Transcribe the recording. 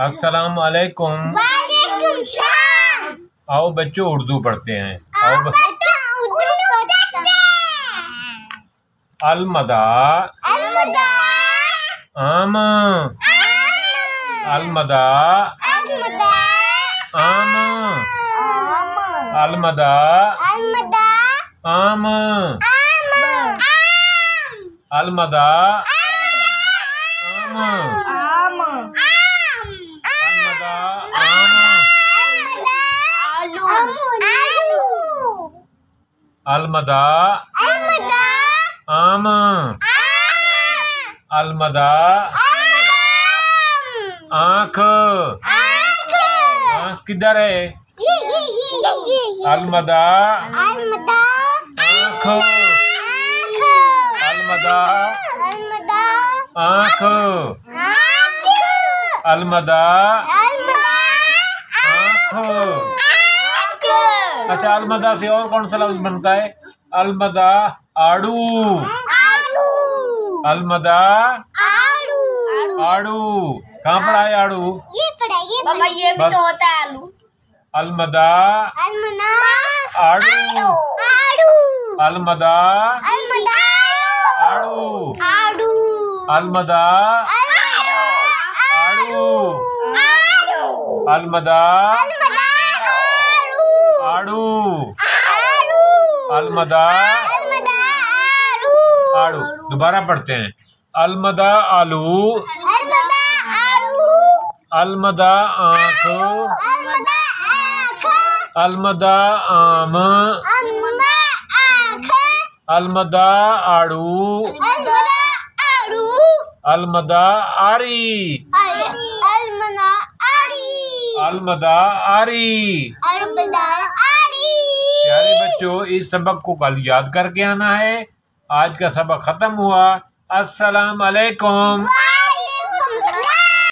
अस्सलाम वालेकुम। आओ बच्चों उर्दू पढ़ते हैं। आओ अलमदा आम अलमदा आम अलमदा आम अलमदा आम अलमदा आम अलमदा आम अलमदा आँख आँख किधर है? अलमदा आँख अलमदा आँख अलमदा आँख। अच्छा, अलमदा से और कौन सा लफ्ज बनता है? अलमदा आड़ू अलमदा आड़ू। कहाँ पड़ा है आड़ू? बाबा ये भी तो होता है आलू। अलमदा आड़ू अलमदा आड़ू अलमदा आड़ू अलमदा आड़ू अलमदा आड़ू। दोबारा पढ़ते हैं। अलमदा आलू अलमदा आँख अलमदा आम अलमदा आड़ू अलमदा आरी अलमदा आरी। प्यारे बच्चों, इस सबक को कल याद करके आना है। आज का सबक खत्म हुआ। अस्सलाम वालेकुम।